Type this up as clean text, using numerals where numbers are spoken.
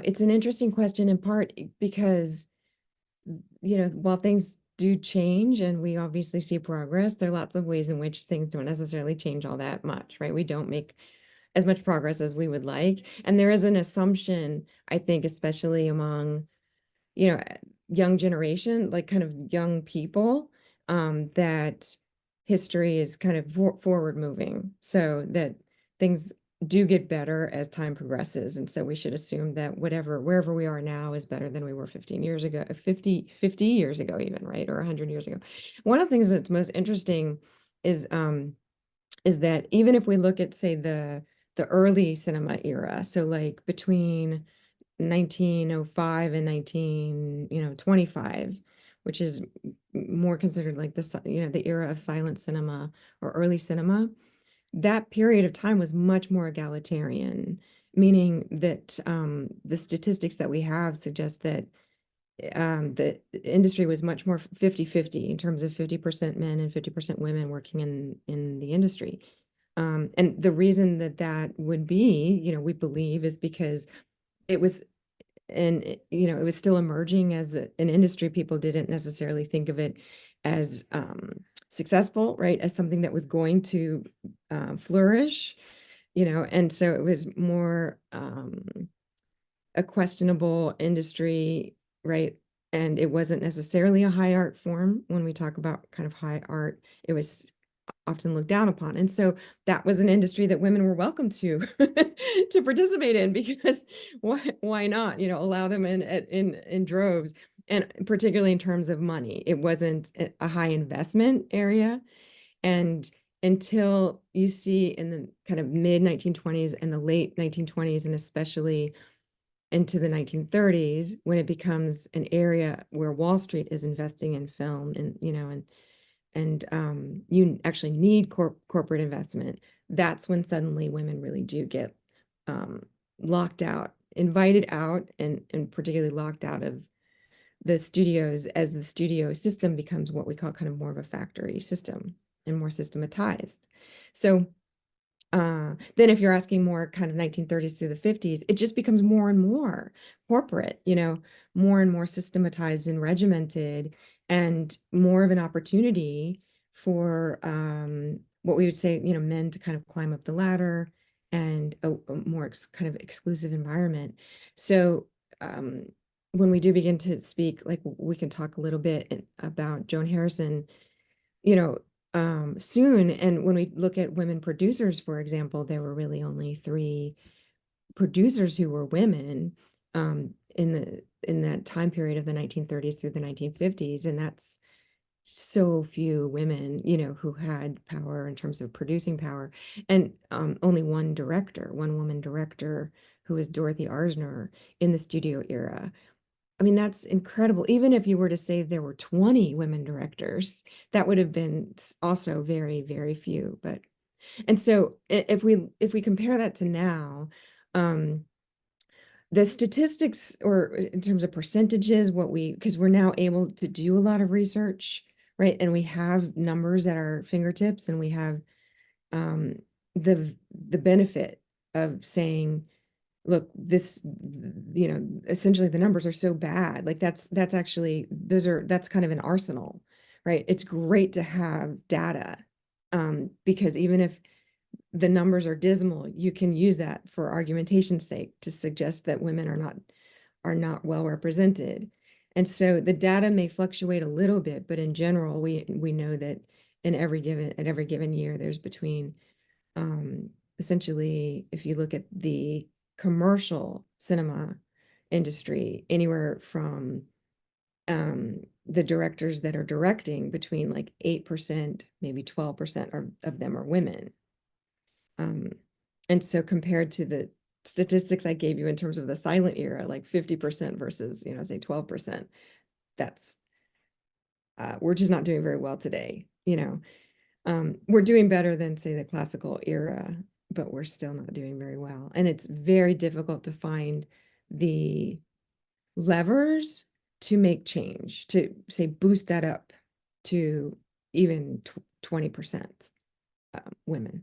it's an interesting question in part because, while things do change and we obviously see progress, there are lots of ways in which things don't necessarily change all that much, right? We don't make as much progress as we would like. And there is an assumption, I think, especially among, you know, young generation, like kind of young people, that history is kind of forward moving, so that things do get better as time progresses. And so we should assume that wherever we are now is better than we were 15 years ago, 50 years ago even, right? Or 100 years ago. One of the things that's most interesting is is that even if we look at, say, the early cinema era, so like between 1905 and 1925, which is more considered like the era of silent cinema or early cinema, that period of time was much more egalitarian, meaning that the statistics that we have suggest that the industry was much more 50-50 in terms of 50% men and 50% women working in the industry. And the reason that that would be, we believe, is because it was it was still emerging as an industry. People didn't necessarily think of it as successful, right? As something that was going to flourish, and so it was more a questionable industry, right? And it wasn't necessarily a high art form. When we talk about kind of high art, it was often looked down upon. And so that was an industry that women were welcome to to participate in, because why not, allow them in droves. And particularly in terms of money, it wasn't a high investment area. And until you see in the kind of mid 1920s and the late 1920s, and especially into the 1930s, when it becomes an area where Wall Street is investing in film, and you actually need corporate investment, that's when suddenly women really do get locked out, invited out, and particularly locked out of the studios, as the studio system becomes what we call kind of more of a factory system and more systematized. So then if you're asking more kind of 1930s through the 50s, it just becomes more and more corporate, more and more systematized and regimented, and more of an opportunity for what we would say, men to kind of climb up the ladder, and a more kind of exclusive environment. So when we do begin to speak, like, we can talk a little bit about Joan Harrison, you know, soon. And when we look at women producers, for example, there were really only three producers who were women in that time period of the 1930s through the 1950s. And that's so few women, who had power in terms of producing power. And only one woman director, who was Dorothy Arzner, in the studio era. I mean, that's incredible. Even if you were to say there were 20 women directors, that would have been also very, very few. And so if we compare that to now, um, the statistics, or in terms of percentages, because we're now able to do a lot of research, right? And we have numbers at our fingertips, and we have um, the benefit of saying, look, essentially the numbers are so bad. Like, that's actually, that's kind of an arsenal, right? It's great to have data, because even if the numbers are dismal, you can use that for argumentation's sake to suggest that women are not well represented. And so the data may fluctuate a little bit, but in general, we know that at every given year, there's between essentially, if you look at the commercial cinema industry, anywhere from the directors that are directing, between like 8%, maybe 12% of them are women. And so compared to the statistics I gave you in terms of the silent era, like 50% versus, say 12%, that's we're just not doing very well today. We're doing better than, say, the classical era, but we're still not doing very well. And it's very difficult to find the levers to make change, to say boost that up to even 20% women.